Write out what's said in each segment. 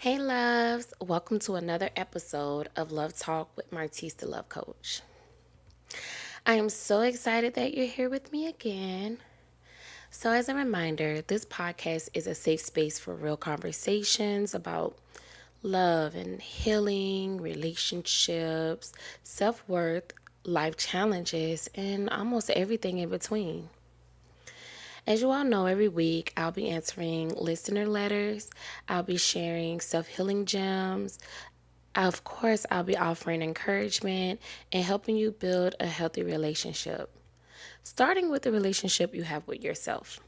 Hey loves, welcome to another episode of Love Talk with Martis, the Love Coach. I am so excited that you're here with me again. So, as a reminder, this podcast is a safe space for real conversations about love and healing, relationships, self worth, life challenges, and almost everything in between. As you all know, every week I'll be answering listener letters, I'll be sharing self healing gems. Of course, I'll be offering encouragement and helping you build a healthy relationship, starting with the relationship you have with yourself.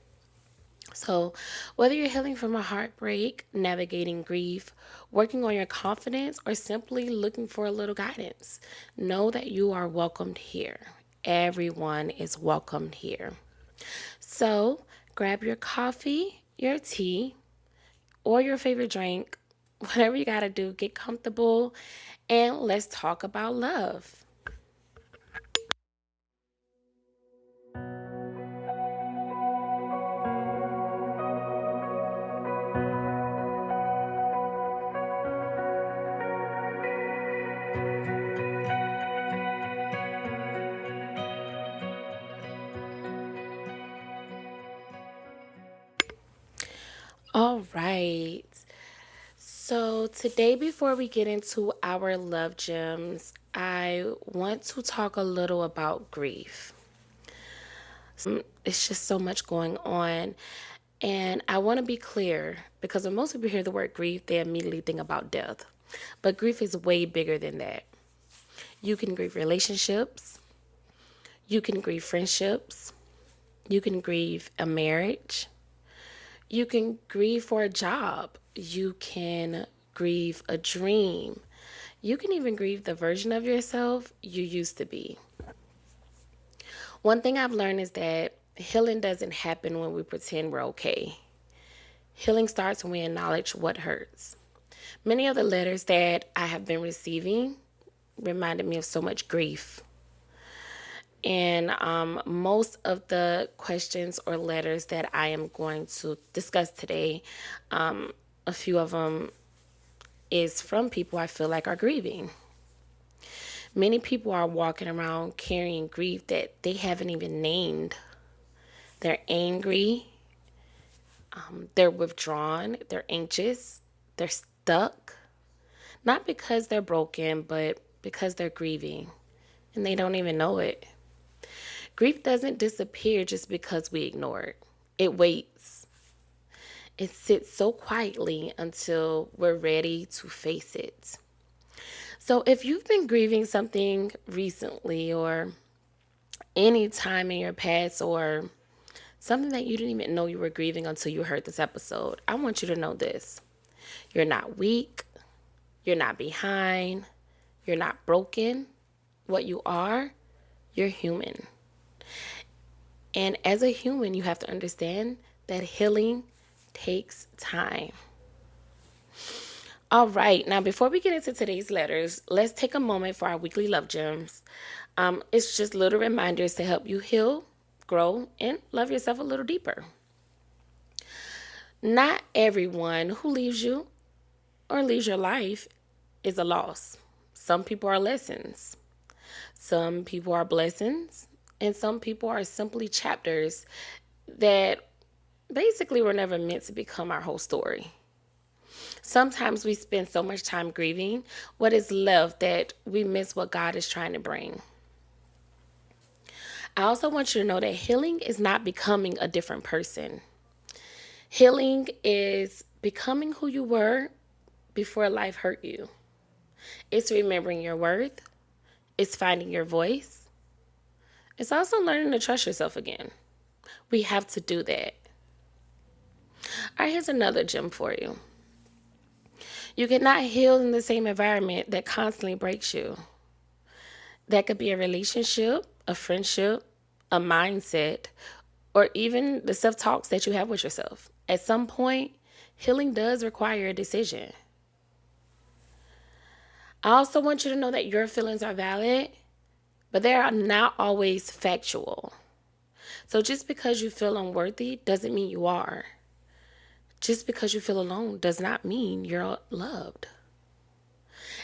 So, whether you're healing from a heartbreak, navigating grief, working on your confidence, or simply looking for a little guidance, know that you are welcomed here. Everyone is welcomed here. So, grab your coffee, your tea, or your favorite drink, whatever you got to do, get comfortable, and let's talk about love. All right. So, today, before we get into our love gems, I want to talk a little about grief. It's just so much going on. And I want to be clear because when most people hear the word grief, they immediately think about death. But grief is way bigger than that. You can grieve relationships, you can grieve friendships, you can grieve a marriage, you can grieve for a job, you can grieve a dream, you can even grieve the version of yourself you used to be. One thing I've learned is that healing doesn't happen when we pretend we're okay. Healing starts when we acknowledge what hurts. Many of the letters that I have been receiving reminded me of so much grief. And most of the questions or letters that I am going to discuss today, a few of them is from people I feel like are grieving. Many people are walking around carrying grief that they haven't even named. They're angry, they're withdrawn, they're anxious, they're stuck. Not because they're broken, but because they're grieving and they don't even know it. Grief doesn't disappear just because we ignore it. It waits. It sits so quietly until we're ready to face it. So if you've been grieving something recently or any time in your past or something that you didn't even know you were grieving until you heard this episode, I want you to know this. You're not weak. You're not behind. You're not broken. What you are, you're human. And as a human, you have to understand that healing takes time. All right, now before we get into today's letters, let's take a moment for our weekly love gems. It's just little reminders to help you heal, grow, and love yourself a little deeper. Not everyone who leaves you or leaves your life is a loss. Some people are lessons. Some people are blessings. And some people are simply chapters that basically were never meant to become our whole story. Sometimes we spend so much time grieving what is left that we miss what God is trying to bring. I also want you to know that healing is not becoming a different person. Healing is becoming who you were before life hurt you. It's remembering your worth. It's finding your voice. It's also learning to trust yourself again. We have to do that. All right, here's another gem for you. You cannot heal in the same environment that constantly breaks you. That could be a relationship, a friendship, a mindset, or even the self-talks that you have with yourself. At some point, healing does require a decision. I also want you to know that your feelings are valid, but they are not always factual. So just because you feel unworthy doesn't mean you are. Just because you feel alone does not mean you're loved.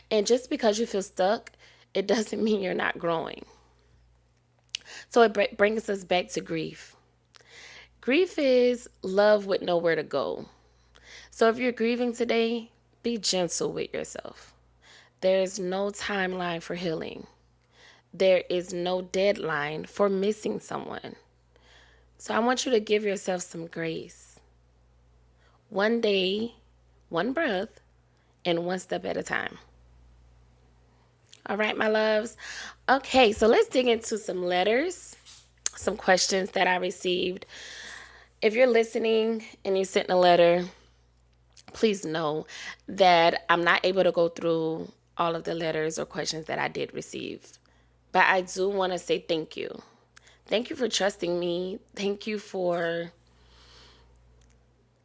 And just because you feel stuck, it doesn't mean you're not growing. So it brings us back to grief. Grief is love with nowhere to go. So if you're grieving today, be gentle with yourself. There's no timeline for healing. There is no deadline for missing someone. So I want you to give yourself some grace. One day, one breath, and one step at a time. All right, my loves. Okay, so let's dig into some letters, some questions that I received. If you're listening and you sent a letter, please know that I'm not able to go through all of the letters or questions that I did receive. But I do want to say thank you. Thank you for trusting me. Thank you for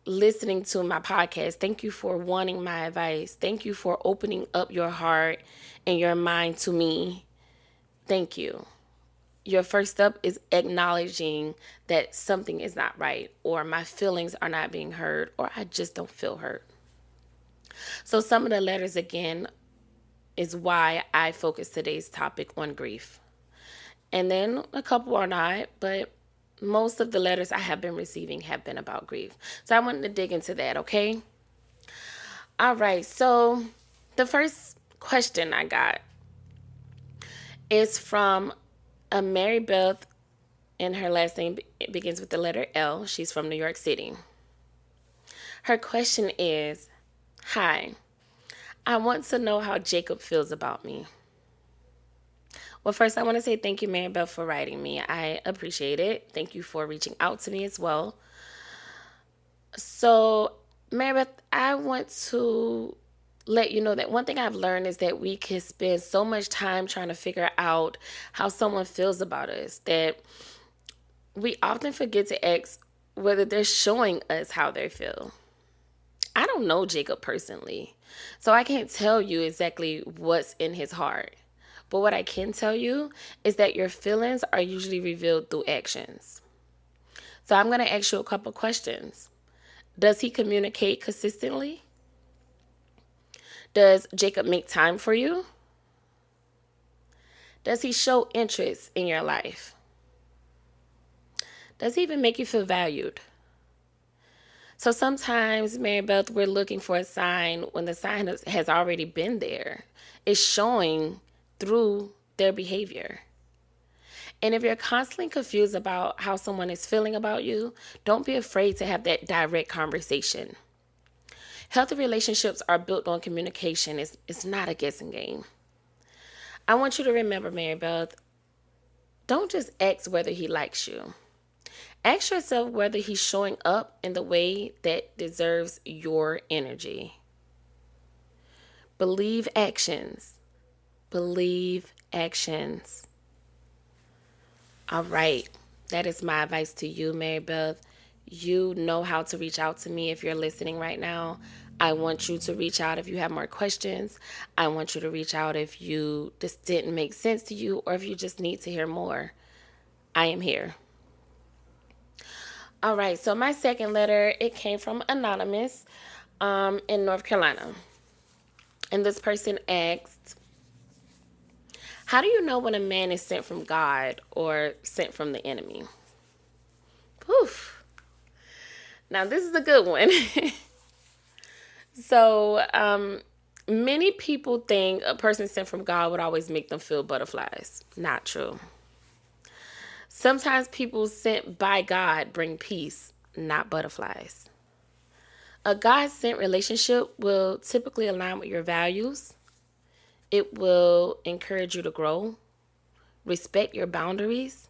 listening to my podcast. Thank you for wanting my advice. Thank you for opening up your heart and your mind to me. Thank you. Your first step is acknowledging that something is not right, or my feelings are not being heard, or I just don't feel heard. So some of the letters again is why I focus today's topic on grief. And then a couple are not, but most of the letters I have been receiving have been about grief. So I wanted to dig into that, okay? All right, so the first question I got is from a Mary Beth, and her last name begins with the letter L. She's from New York City. Her question is, hi, I want to know how Jacob feels about me. Well, first I want to say thank you, Mary Beth, for writing me. I appreciate it. Thank you for reaching out to me as well. So, Mary Beth, I want to let you know that one thing I've learned is that we can spend so much time trying to figure out how someone feels about us that we often forget to ask whether they're showing us how they feel. I don't know Jacob personally, so I can't tell you exactly what's in his heart. But what I can tell you is that your feelings are usually revealed through actions. So I'm going to ask you a couple questions. Does he communicate consistently? Does Jacob make time for you? Does he show interest in your life? Does he even make you feel valued? So sometimes, Mary Beth, we're looking for a sign when the sign has already been there. It's showing through their behavior. And if you're constantly confused about how someone is feeling about you, don't be afraid to have that direct conversation. Healthy relationships are built on communication. It's not a guessing game. I want you to remember, Mary Beth, don't just ask whether he likes you. Ask yourself whether he's showing up in the way that deserves your energy. Believe actions. Believe actions. All right. That is my advice to you, Mary Beth. You know how to reach out to me if you're listening right now. I want you to reach out if you have more questions. I want you to reach out if this didn't make sense to you or if you just need to hear more. I am here. All right, so my second letter, it came from Anonymous in North Carolina. And this person asked, how do you know when a man is sent from God or sent from the enemy? Poof. Now, this is a good one. So, many people think a person sent from God would always make them feel butterflies. Not true. Sometimes people sent by God bring peace, not butterflies. A God-sent relationship will typically align with your values. It will encourage you to grow, respect your boundaries,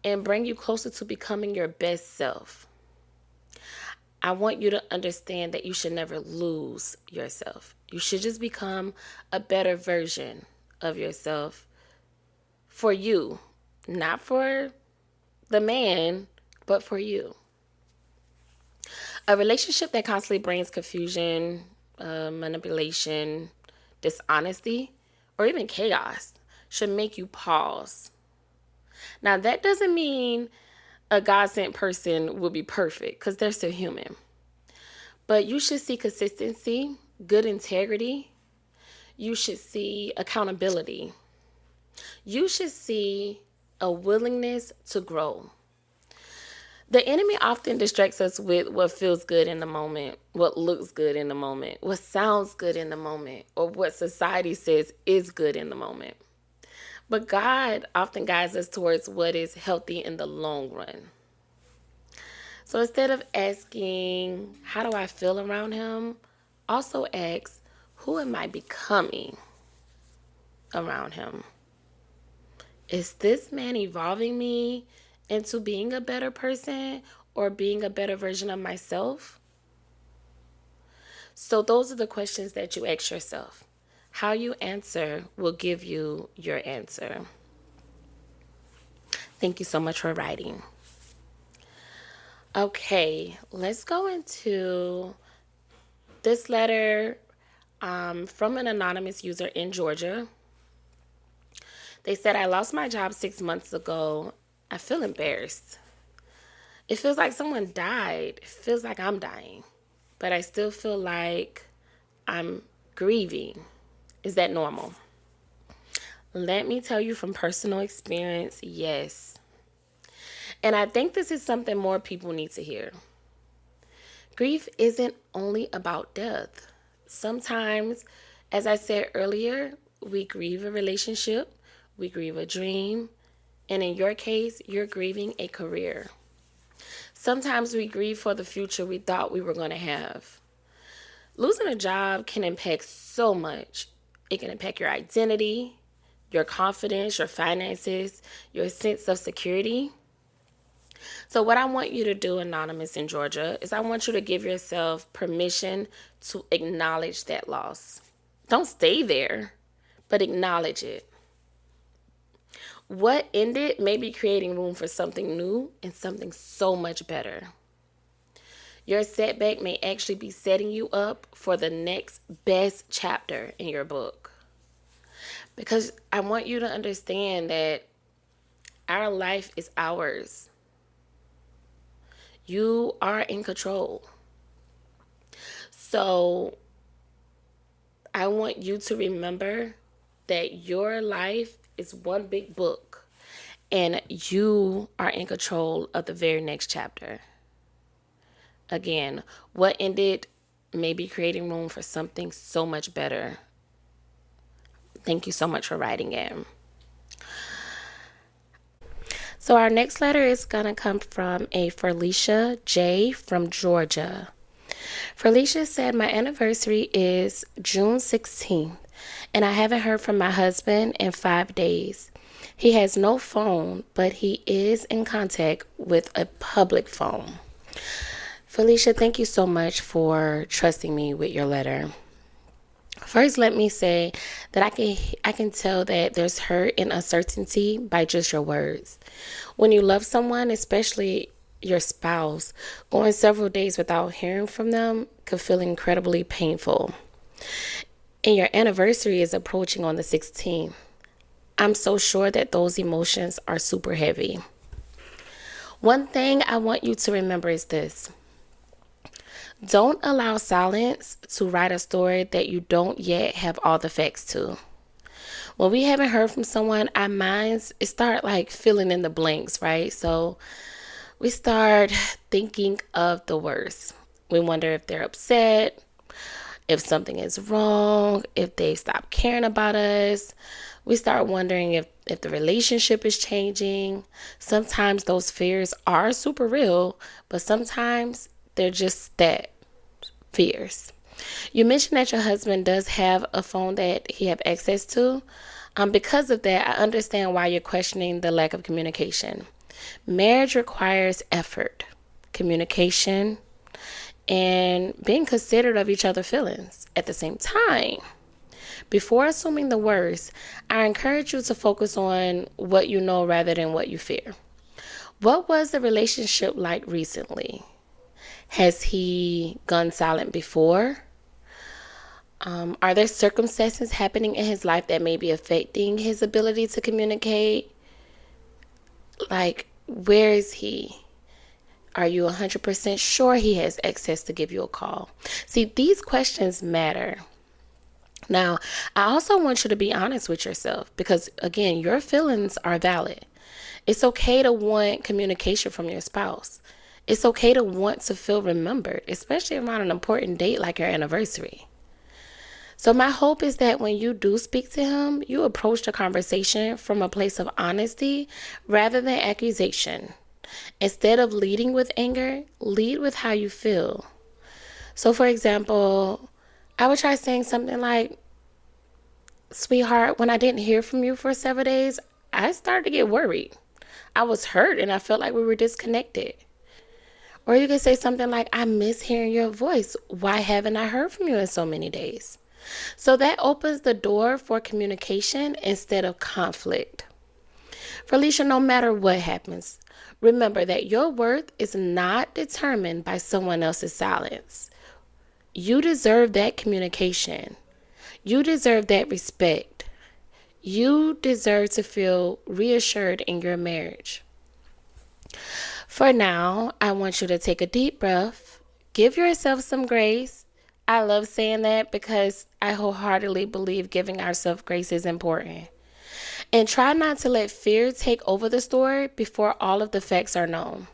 and bring you closer to becoming your best self. I want you to understand that you should never lose yourself. You should just become a better version of yourself for you, not for the man, but for you. A relationship that constantly brings confusion, manipulation, dishonesty, or even chaos should make you pause. Now, that doesn't mean a God-sent person will be perfect, because they're still human. But you should see consistency, good integrity. You should see accountability. You should see a willingness to grow. The enemy often distracts us with what feels good in the moment, what looks good in the moment, what sounds good in the moment, or what society says is good in the moment. But God often guides us towards what is healthy in the long run. So instead of asking, how do I feel around him? Also ask, who am I becoming around him? Is this man evolving me into being a better person or being a better version of myself? So those are the questions that you ask yourself. How you answer will give you your answer. Thank you so much for writing. Okay, let's go into this letter from an anonymous user in Georgia. They said, I lost my job 6 months ago. I feel embarrassed. It feels like someone died. It feels like I'm dying. But I still feel like I'm grieving. Is that normal? Let me tell you from personal experience, yes. And I think this is something more people need to hear. Grief isn't only about death. Sometimes, as I said earlier, we grieve a relationship, we grieve a dream, and in your case, you're grieving a career. Sometimes we grieve for the future we thought we were going to have. Losing a job can impact so much. It can impact your identity, your confidence, your finances, your sense of security. So what I want you to do, Anonymous in Georgia, is I want you to give yourself permission to acknowledge that loss. Don't stay there, but acknowledge it. What ended may be creating room for something new and something so much better. Your setback may actually be setting you up for the next best chapter in your book. Because I want you to understand that our life is ours. You are in control. So I want you to remember that your life is one big book and you are in control of the very next chapter. Again, what ended may be creating room for something so much better. Thank you so much for writing in. So our next letter is going to come from a Felicia J from Georgia. Felicia said, my anniversary is June 16th, and I haven't heard from my husband in 5 days. He has no phone, but he is in contact with a public phone. Felicia, thank you so much for trusting me with your letter. First, let me say that I can tell that there's hurt and uncertainty by just your words. When you love someone, especially your spouse, going several days without hearing from them could feel incredibly painful. And your anniversary is approaching on the 16th. I'm so sure that those emotions are super heavy. One thing I want you to remember is this. Don't allow silence to write a story that you don't yet have all the facts to. When we haven't heard from someone, our minds start like filling in the blanks, right? So we start thinking of the worst. We wonder if they're upset, if something is wrong, if they stopped caring about us. We start wondering if the relationship is changing. Sometimes those fears are super real, but sometimes they're just that, fears. You mentioned that your husband does have a phone that he have access to. Because of that, I understand why you're questioning the lack of communication. Marriage requires effort, communication, and being considerate of each other's feelings. At the same time, before assuming the worst, I encourage you to focus on what you know rather than what you fear. What was the relationship like recently? Has he gone silent before? Are there circumstances happening in his life that may be affecting his ability to communicate? Like, where is he? Are you 100% sure he has access to give you a call? See, these questions matter. Now, I also want you to be honest with yourself because, again, your feelings are valid. It's okay to want communication from your spouse. It's okay to want to feel remembered, especially around an important date like your anniversary. So, my hope is that when you do speak to him, you approach the conversation from a place of honesty rather than accusation. Instead of leading with anger, lead with how you feel. So, for example, I would try saying something like, "Sweetheart, when I didn't hear from you for several days, I started to get worried. I was hurt and I felt like we were disconnected." Or you could say something like, "I miss hearing your voice. Why haven't I heard from you in so many days?" So that opens the door for communication instead of conflict. Felicia, no matter what happens, remember that your worth is not determined by someone else's silence. You deserve that communication. You deserve that respect. You deserve to feel reassured in your marriage. For now, I want you to take a deep breath, give yourself some grace. I love saying that because I wholeheartedly believe giving ourselves grace is important. And try not to let fear take over the story before all of the facts are known.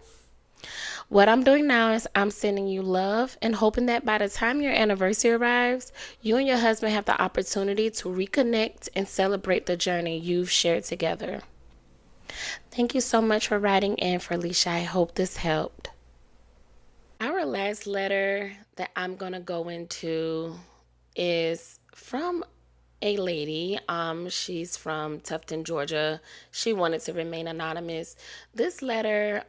What I'm doing now is I'm sending you love and hoping that by the time your anniversary arrives, you and your husband have the opportunity to reconnect and celebrate the journey you've shared together. Thank you so much for writing in, Felicia. I hope this helped. Our last letter that I'm going to go into is from a lady. She's from Tufton, Georgia. She wanted to remain anonymous. This letter,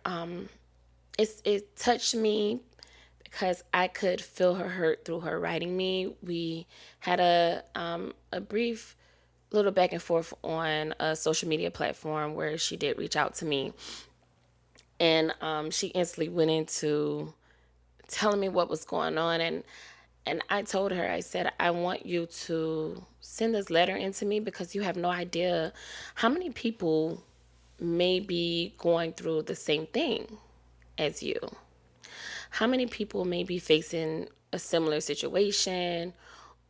it touched me because I could feel her hurt through her writing me. We had a brief little back and forth on a social media platform where she did reach out to me, and she instantly went into telling me what was going on, and I told her, I said, I want you to send this letter into me because you have no idea how many people may be going through the same thing as you. How many people may be facing a similar situation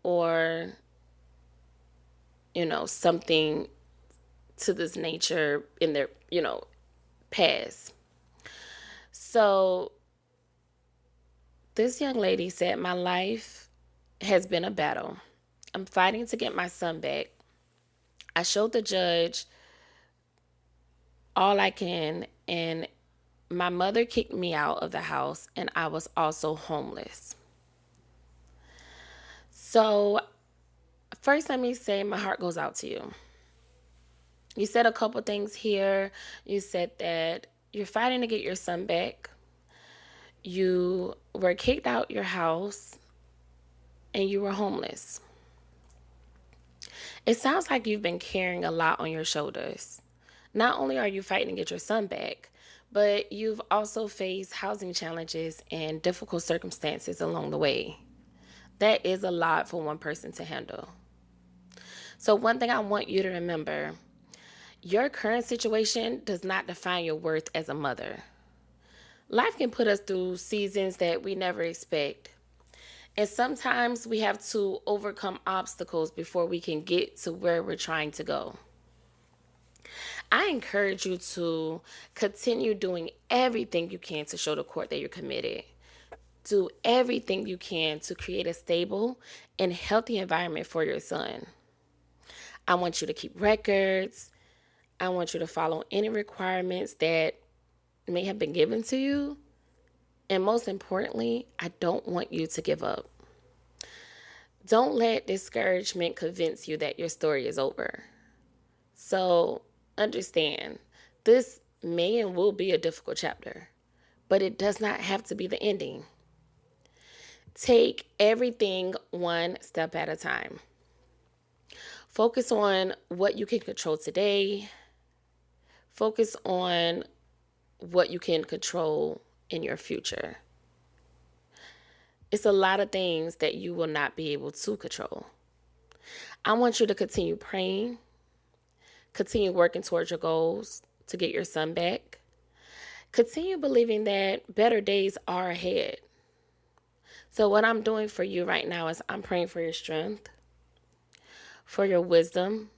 or, something to this nature in their, past. So this young lady said, "My life has been a battle. I'm fighting to get my son back. I showed the judge all I can, and my mother kicked me out of the house, and I was also homeless." So, first, let me say my heart goes out to you. You said a couple things here. You said that you're fighting to get your son back. You were kicked out your house, and you were homeless. It sounds like you've been carrying a lot on your shoulders. Not only are you fighting to get your son back, but you've also faced housing challenges and difficult circumstances along the way. That is a lot for one person to handle. So one thing I want you to remember, your current situation does not define your worth as a mother. Life can put us through seasons that we never expect. And sometimes we have to overcome obstacles before we can get to where we're trying to go. I encourage you to continue doing everything you can to show the court that you're committed. Do everything you can to create a stable and healthy environment for your son. I want you to keep records. I want you to follow any requirements that may have been given to you. And most importantly, I don't want you to give up. Don't let discouragement convince you that your story is over. So understand, this may and will be a difficult chapter, but it does not have to be the ending. Take everything one step at a time. Focus on what you can control today. Focus on what you can control in your future. It's a lot of things that you will not be able to control. I want you to continue praying, continue working towards your goals to get your son back. Continue believing that better days are ahead. So, what I'm doing for you right now is I'm praying for your strength, for your wisdom,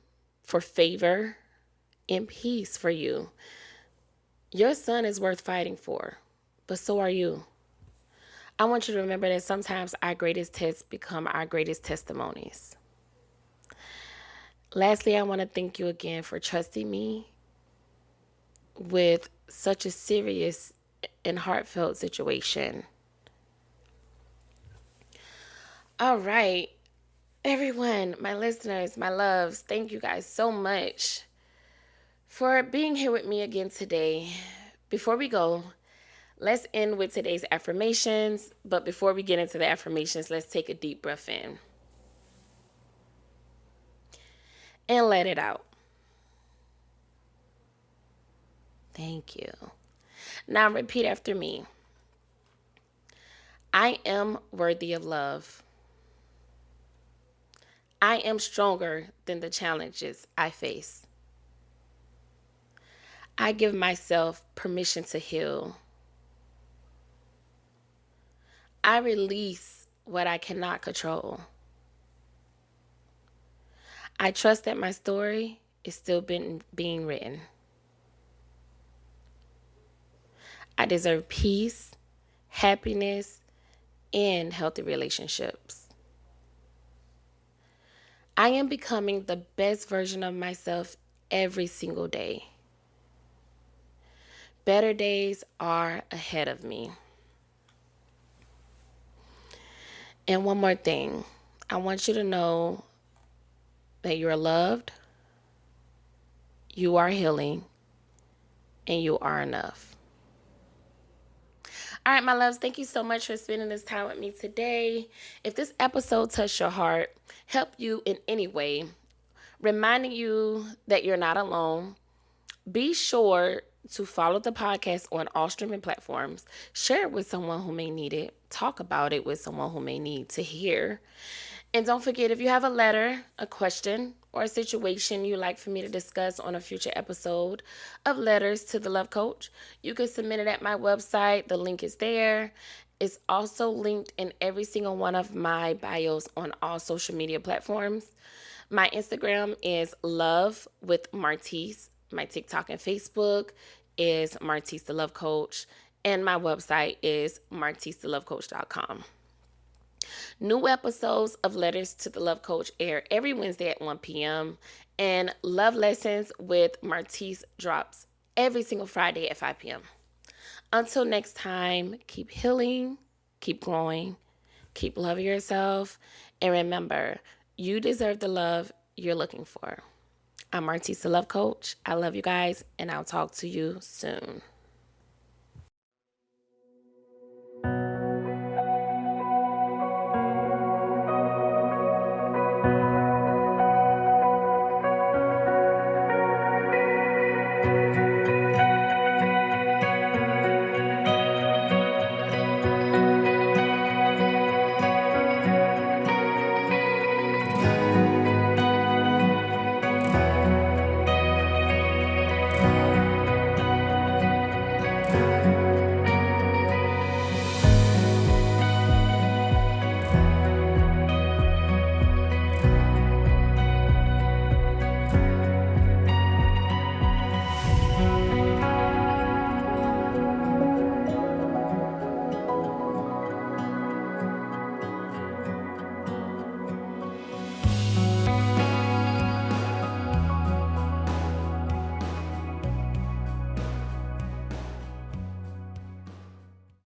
for favor, and peace for you. Your son is worth fighting for, but so are you. I want you to remember that sometimes our greatest tests become our greatest testimonies. Lastly, I want to thank you again for trusting me with such a serious and heartfelt situation. All right, everyone, my listeners, my loves, thank you guys so much for being here with me again today. Before we go, let's end with today's affirmations. But before we get into the affirmations, let's take a deep breath in and let it out. Thank you. Now repeat after me. I am worthy of love. I am stronger than the challenges I face. I give myself permission to heal. I release what I cannot control. I trust that my story is still being written. I deserve peace, happiness, and healthy relationships. I am becoming the best version of myself every single day. Better days are ahead of me. And one more thing, I want you to know that you're loved, you are healing, and you are enough. All right, my loves, thank you so much for spending this time with me today. If this episode touched your heart, helped you in any way, reminding you that you're not alone, be sure to follow the podcast on all streaming platforms. Share it with someone who may need it. Talk about it with someone who may need to hear. And don't forget, if you have a letter, a question, or a situation you'd like for me to discuss on a future episode of Letters to the Love Coach, you can submit it at my website. The link is there. It's also linked in every single one of my bios on all social media platforms. My Instagram is Love with Martis. My TikTok and Facebook is Martis the Love Coach. And my website is martisthelovecoach.com. New episodes of Letters to the Love Coach air every Wednesday at 1 p.m. And Love Lessons with Martis drops every single Friday at 5 p.m. Until next time, keep healing, keep growing, keep loving yourself, and remember, you deserve the love you're looking for. I'm Martis the Love Coach. I love you guys, and I'll talk to you soon.